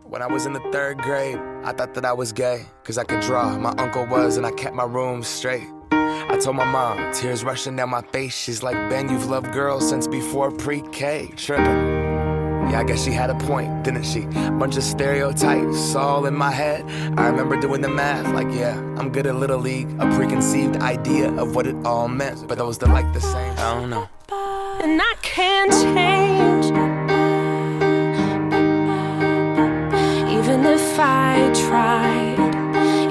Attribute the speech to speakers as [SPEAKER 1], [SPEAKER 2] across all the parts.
[SPEAKER 1] When I was in the 3rd grade, I thought that I was gay, cause I could draw, my uncle was, and I kept my room straight. I told my mom, tears rushing down my face, she's like, Ben, you've loved girls since before pre-K, tripping. Yeah, I guess she had a point, didn't she? Bunch of stereotypes all in my head. I remember doing the math, like, yeah, I'm good at Little League, a preconceived idea of what it all meant, but those that like the same, I don't know.
[SPEAKER 2] And I can't change, even if I tried,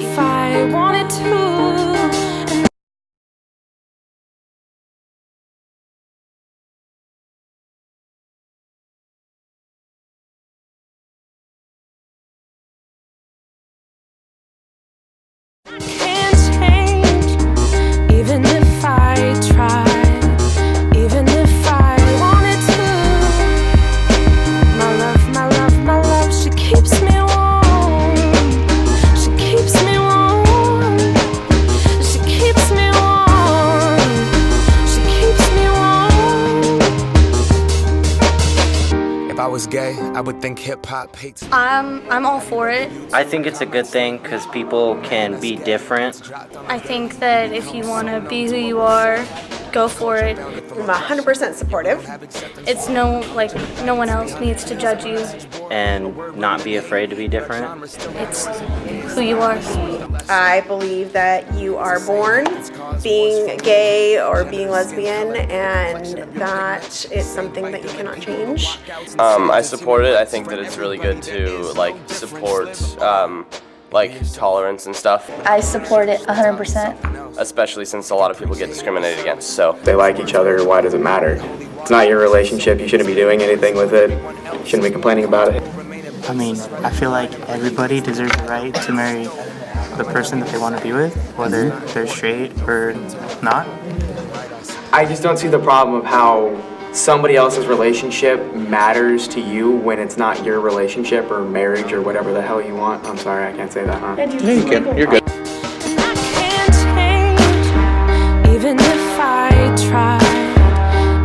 [SPEAKER 2] if I wanted to. I can't change, even if I tried, even if I wanted to. My love, my love, my love, she keeps me warm. She keeps me warm. She keeps me warm. She keeps me warm.
[SPEAKER 1] If I was gay, I would think hip-hop hates.
[SPEAKER 3] I'm all for it.
[SPEAKER 4] I think it's a good thing because people can be different.
[SPEAKER 3] I think that if you want to be who you are, go for it.
[SPEAKER 5] I'm 100% supportive.
[SPEAKER 3] It's no one else needs to judge you.
[SPEAKER 4] And not be afraid to be different.
[SPEAKER 3] It's who you are.
[SPEAKER 5] I believe that you are born being gay or being lesbian, and that is something that you cannot change.
[SPEAKER 6] I support it. I think that it's really good to support tolerance and stuff.
[SPEAKER 7] I support it 100%.
[SPEAKER 6] Especially since a lot of people get discriminated against. So
[SPEAKER 8] they like each other, why does it matter? It's not your relationship, you shouldn't be doing anything with it. You shouldn't be complaining about it.
[SPEAKER 9] I mean, I feel like everybody deserves the right to marry the person that they want to be with, whether they're straight or not.
[SPEAKER 8] I just don't see the problem of how somebody else's relationship matters to you when it's not your relationship or marriage or whatever the hell you want. I'm sorry, I can't say that, huh?
[SPEAKER 6] Yeah, you can. You're good.
[SPEAKER 2] I can't change, even if I tried,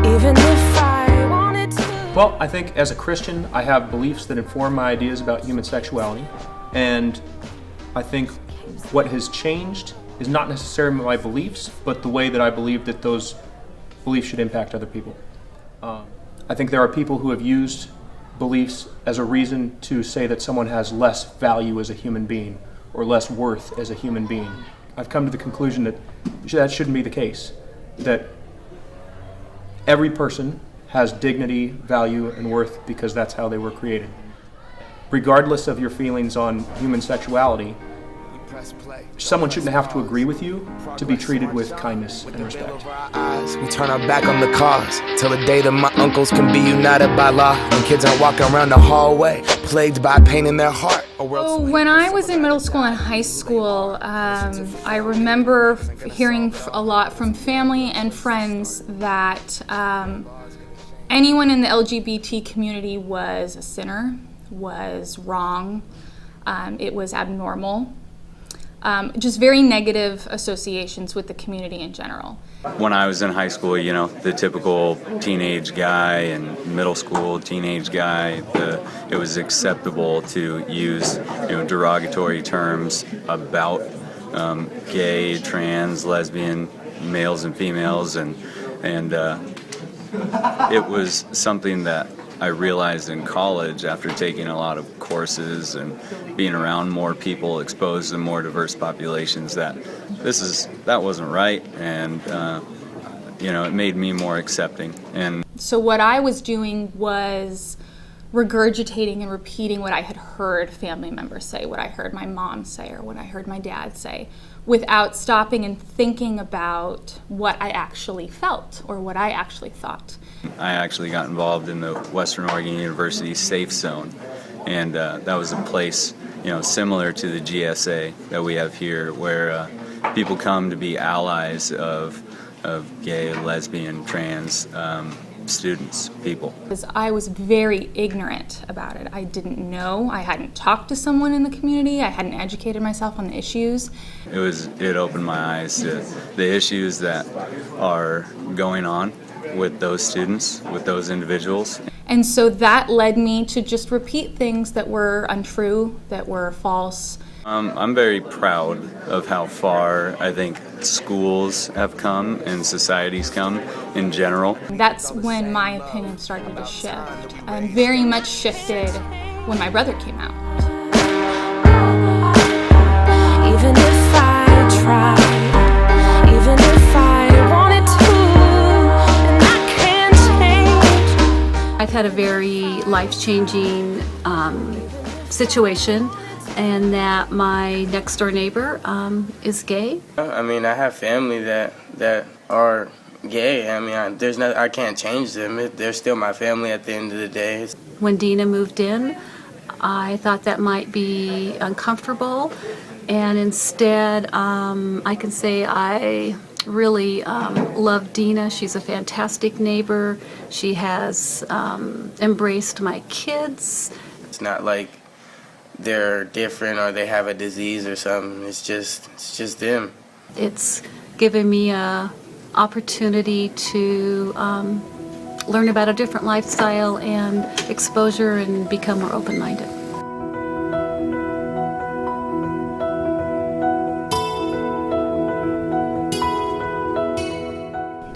[SPEAKER 2] even if I wanted to.
[SPEAKER 10] Well, I think as a Christian, I have beliefs that inform my ideas about human sexuality, and I think what has changed is not necessarily my beliefs, but the way that I believe that those beliefs should impact other people. I think there are people who have used beliefs as a reason to say that someone has less value as a human being or less worth as a human being. I've come to the conclusion that that shouldn't be the case, that every person has dignity, value, and worth because that's how they were created. Regardless of your feelings on human sexuality, someone shouldn't have to agree with you to be treated with kindness and respect.
[SPEAKER 1] We turn our back on the cause till the day that my uncles can be united by law. When kids aren't walking around the hallway plagued by pain in their heart.
[SPEAKER 11] When I was in middle school and high school, I remember hearing a lot from family and friends that anyone in the LGBT community was a sinner, was wrong, it was abnormal. Just very negative associations with the community in general.
[SPEAKER 12] When I was in high school, you know, the typical teenage guy and middle school teenage guy, it was acceptable to use, derogatory terms about gay, trans, lesbian, males and females, and it was something that I realized in college after taking a lot of courses and being around more people exposed to more diverse populations that that wasn't right, and it made me more accepting. And
[SPEAKER 11] so what I was doing was regurgitating and repeating what I had heard family members say, what I heard my mom say, or what I heard my dad say, without stopping and thinking about what I actually felt or what I actually thought.
[SPEAKER 12] I actually got involved in the Western Oregon University Safe Zone, and that was a place, similar to the GSA that we have here, where people come to be allies of gay, lesbian, trans students, people.
[SPEAKER 11] I was very ignorant about it. I didn't know. I hadn't talked to someone in the community. I hadn't educated myself on the issues.
[SPEAKER 12] It opened my eyes to the issues that are going on with those students, with those individuals.
[SPEAKER 11] And so that led me to just repeat things that were untrue, that were false.
[SPEAKER 12] I'm very proud of how far I think schools have come and society's come in general.
[SPEAKER 11] That's when my opinion started to shift, and very much shifted when my brother came out.
[SPEAKER 2] Even if I tried, even if I wanted to, and I can't change.
[SPEAKER 13] I've had a very life-changing situation, and that my next door neighbor is gay.
[SPEAKER 14] I mean, I have family that are gay. I mean, I can't change them. They're still my family at the end of the day.
[SPEAKER 13] When Dina moved in, I thought that might be uncomfortable, and instead I can say I really love Dina. She's a fantastic neighbor. She has embraced my kids.
[SPEAKER 14] It's not like they're different or they have a disease or something. It's just them.
[SPEAKER 13] It's given me a opportunity to learn about a different lifestyle and exposure and become more open-minded.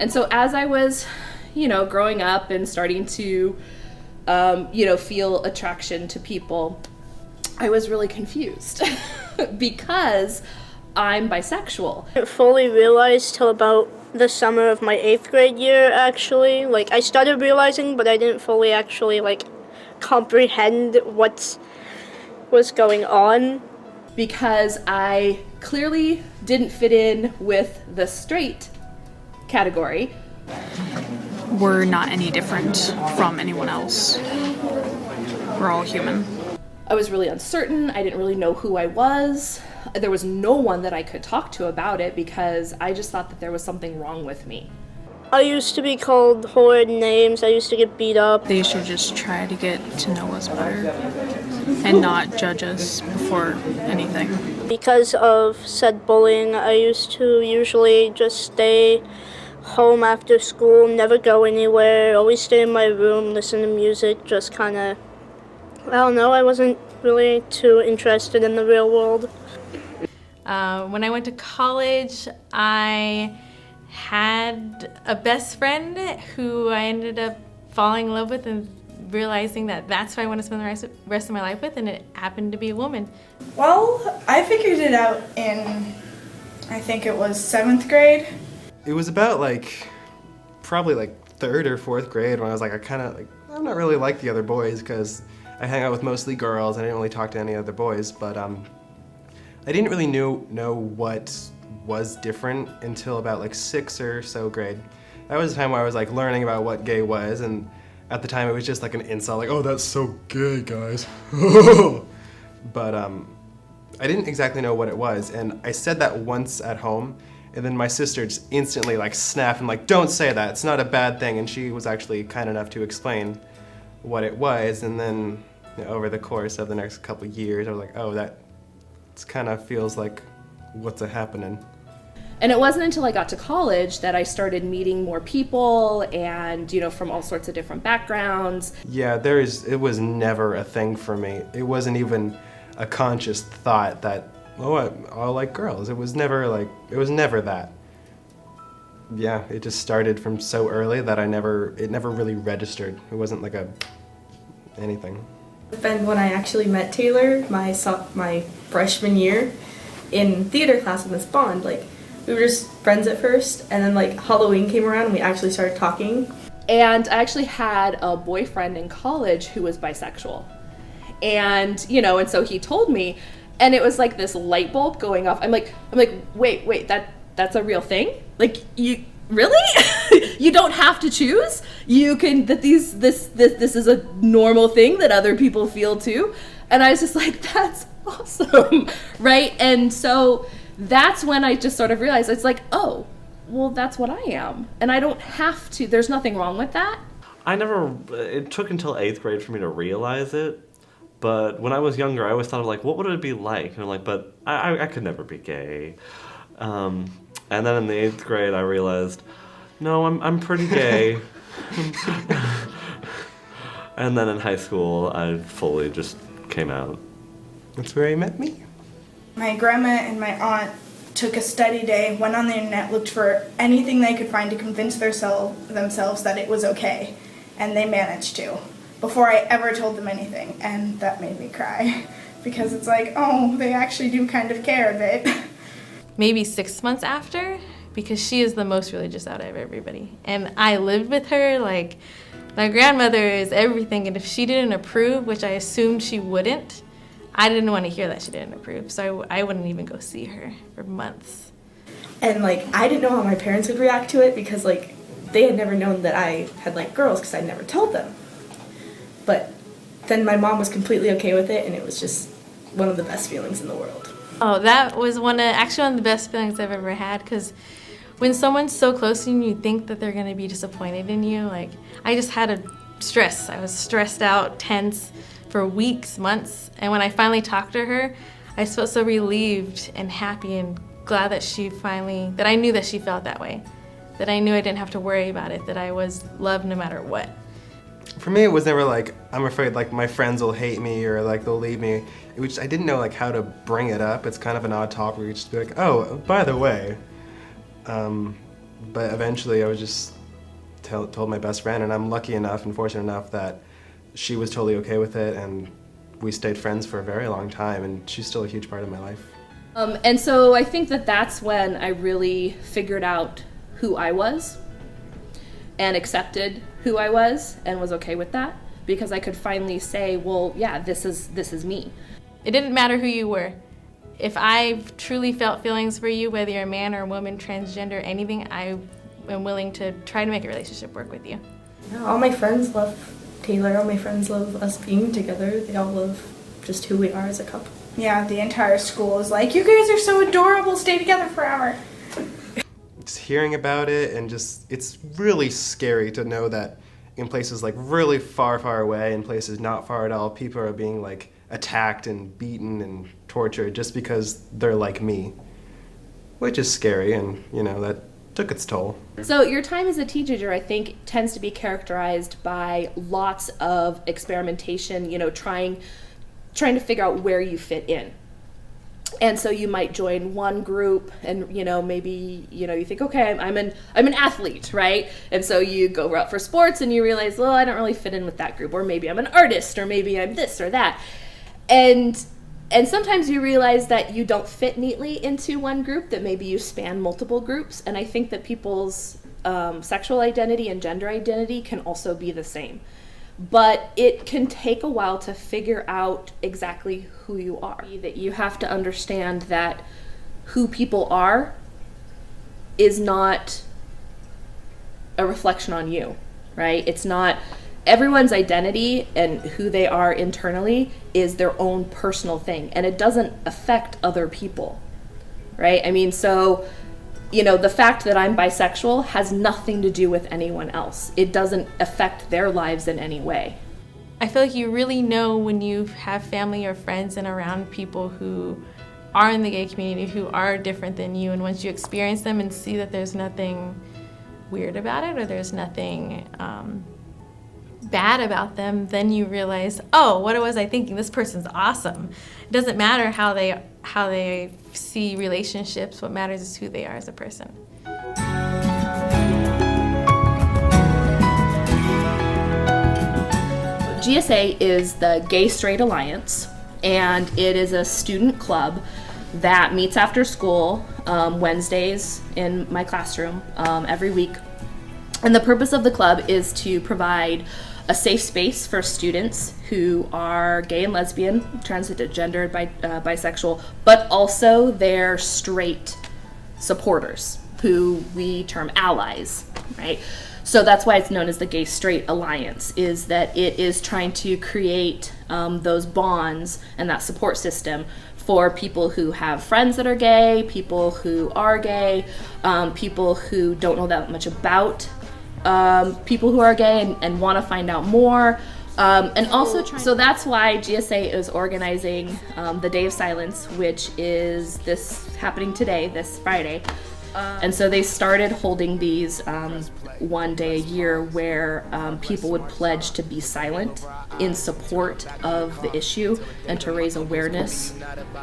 [SPEAKER 15] And so as I was, growing up and starting to, feel attraction to people, I was really confused because I'm bisexual.
[SPEAKER 3] I didn't fully realize till about the summer of my 8th grade year, actually. I started realizing, but I didn't fully actually, comprehend what was going on.
[SPEAKER 15] Because I clearly didn't fit in with the straight category.
[SPEAKER 16] We're not any different from anyone else. We're all human.
[SPEAKER 15] I was really uncertain. I didn't really know who I was. There was no one that I could talk to about it because I just thought that there was something wrong with me.
[SPEAKER 3] I used to be called horrid names. I used to get beat up.
[SPEAKER 16] They should just try to get to know us better and not judge us before anything.
[SPEAKER 3] Because of said bullying, I used to usually just stay home after school, never go anywhere, always stay in my room, listen to music, just kind of, I don't know, I wasn't really too interested in the real world.
[SPEAKER 17] When I went to college, I had a best friend who I ended up falling in love with and realizing that that's who I want to spend the rest of my life with, and it happened to be a woman.
[SPEAKER 18] Well, I figured it out in, I think it was 7th grade.
[SPEAKER 19] It was about probably 3rd or 4th grade when I was I'm not really like the other boys because I hang out with mostly girls. I didn't really talk to any other boys, but I didn't really know what was different until about 6th or so grade. That was the time where I was learning about what gay was, and at the time it was just an insult, oh, that's so gay, guys. But I didn't exactly know what it was, and I said that once at home, and then my sister just instantly snapped and don't say that, it's not a bad thing, and she was actually kind enough to explain what it was, and then over the course of the next couple of years, I was oh, that kind of feels like what's happening.
[SPEAKER 15] And it wasn't until I got to college that I started meeting more people and, from all sorts of different backgrounds.
[SPEAKER 19] Yeah, it was never a thing for me. It wasn't even a conscious thought that, oh, I like girls. It was never that. Yeah, it just started from so early that it never really registered. It wasn't anything.
[SPEAKER 20] And when I actually met Taylor, my freshman year in theater class in this bond, we were just friends at first, and then Halloween came around and we actually started talking.
[SPEAKER 15] And I actually had a boyfriend in college who was bisexual. And, and so he told me, and it was this light bulb going off. I'm like, wait, that's a real thing? You really? You don't have to choose? You can, this is a normal thing that other people feel too. And I was just that's awesome, right? And so that's when I just sort of realized it's oh, well, that's what I am. And I don't have to, there's nothing wrong with that.
[SPEAKER 21] It took until 8th grade for me to realize it. But when I was younger, I always thought of what would it be like? And I'm but I could never be gay. And then in the 8th grade, I realized No, I'm pretty gay. And then in high school, I fully just came out.
[SPEAKER 19] That's where he met me.
[SPEAKER 18] My grandma and my aunt took a study day, went on the internet, looked for anything they could find to convince themselves that it was okay, and they managed to, before I ever told them anything, and that made me cry, because it's like, oh, they actually do kind of care a bit.
[SPEAKER 17] Maybe 6 months after, because she is the most religious out of everybody. And I lived with her, like, my grandmother is everything, and if she didn't approve, which I assumed she wouldn't, I didn't want to hear that she didn't approve, so I wouldn't even go see her for months.
[SPEAKER 20] And like, I didn't know how my parents would react to it because like, they had never known that I had liked girls because I never told them. But then my mom was completely okay with it, and it was just one of the best feelings in the world.
[SPEAKER 17] Oh, that was actually one of the best feelings I've ever had, because when someone's so close to you, you think that they're going to be disappointed in you. Like, I just had stress. I was stressed out, tense for weeks, months. And when I finally talked to her, I felt so relieved and happy and glad that that I knew that she felt that way. That I knew I didn't have to worry about it, that I was loved no matter what.
[SPEAKER 19] For me, it was never like, I'm afraid like my friends will hate me or like they'll leave me. I didn't know like how to bring it up. It's kind of an odd topic where you just be like, oh, by the way. But eventually I was just told my best friend, and I'm lucky enough and fortunate enough that she was totally okay with it, and we stayed friends for a very long time, and she's still a huge part of my life.
[SPEAKER 15] And so I think that that's when I really figured out who I was and accepted who I was and was okay with that, because I could finally say, well, yeah, this is me.
[SPEAKER 17] It didn't matter who you were. If I truly felt feelings for you, whether you're a man or a woman, transgender, anything, I am willing to try to make a relationship work with you.
[SPEAKER 20] Yeah, all my friends love Taylor, all my friends love us being together. They all love just who we are as a couple.
[SPEAKER 18] Yeah, the entire school is like, you guys are so adorable, stay together forever.
[SPEAKER 19] Just hearing about it, and it's really scary to know that in places like really far, far away, in places not far at all, people are being like attacked and beaten and tortured just because they're like me, which is scary, and that took its toll.
[SPEAKER 15] So your time as a teenager, I think, tends to be characterized by lots of experimentation, trying to figure out where you fit in. And so you might join one group and, maybe, you think, okay, I'm an athlete, right? And so you go out for sports and you realize, well, I don't really fit in with that group. Or maybe I'm an artist, or maybe I'm this or that. And sometimes you realize that you don't fit neatly into one group, that maybe you span multiple groups. And I think that people's sexual identity and gender identity can also be the same. But it can take a while to figure out exactly who you are. That you have to understand that who people are is not a reflection on you, right? It's not, everyone's identity and who they are internally is their own personal thing, and it doesn't affect other people, right? I mean, so the fact that I'm bisexual has nothing to do with anyone else. It doesn't affect their lives in any way.
[SPEAKER 17] I feel like you really know when you have family or friends and around people who are in the gay community, who are different than you, and once you experience them and see that there's nothing weird about it, or there's nothing bad about them, then you realize, oh, what was I thinking? This person's awesome. It doesn't matter how they see relationships. What matters is who they are as a person.
[SPEAKER 15] GSA is the Gay Straight Alliance, and it is a student club that meets after school Wednesdays in my classroom every week. And the purpose of the club is to provide a safe space for students who are gay and lesbian, transgender, bisexual, but also their straight supporters, who we term allies, right? So that's why it's known as the Gay Straight Alliance, is that it is trying to create those bonds and that support system for people who have friends that are gay, people who are gay, people who don't know that much about people who are gay and want to find out more. And also, so that's why GSA is organizing the Day of Silence, which is happening today, this Friday. And so they started holding these one day a year where people would pledge to be silent in support of the issue and to raise awareness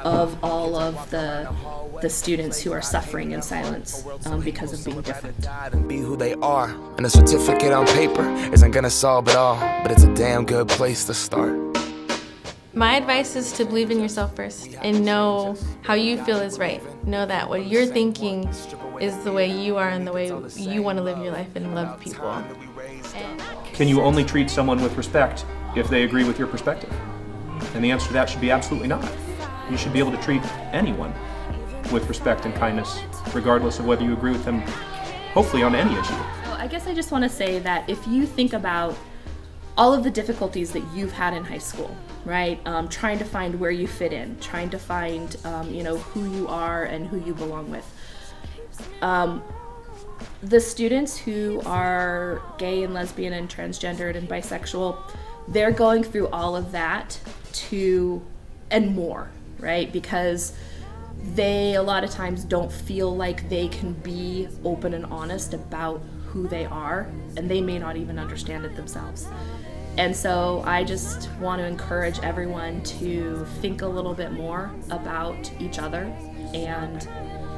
[SPEAKER 15] of all of the students who are suffering in silence because of being different.
[SPEAKER 1] Be who they are, and a certificate on paper isn't gonna solve it all, but it's a damn good place to start.
[SPEAKER 17] My advice is to believe in yourself first and know how you feel is right. Know that what you're thinking is the way you are and the way you want to live your life and love people.
[SPEAKER 10] Can you only treat someone with respect if they agree with your perspective? And the answer to that should be absolutely not. You should be able to treat anyone with respect and kindness, regardless of whether you agree with them, hopefully on any issue.
[SPEAKER 15] Well, I guess I just want to say that if you think about all of the difficulties that you've had in high school, right? Trying to find where you fit in, trying to find, who you are and who you belong with. The students who are gay and lesbian and transgendered and bisexual, they're going through all of that and more, right? Because they a lot of times don't feel like they can be open and honest about who they are, and they may not even understand it themselves. And so I just want to encourage everyone to think a little bit more about each other and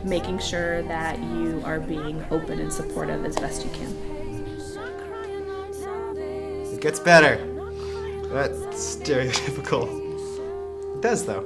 [SPEAKER 15] making sure that you are being open and supportive as best you can.
[SPEAKER 19] It gets better. That's stereotypical. It does, though.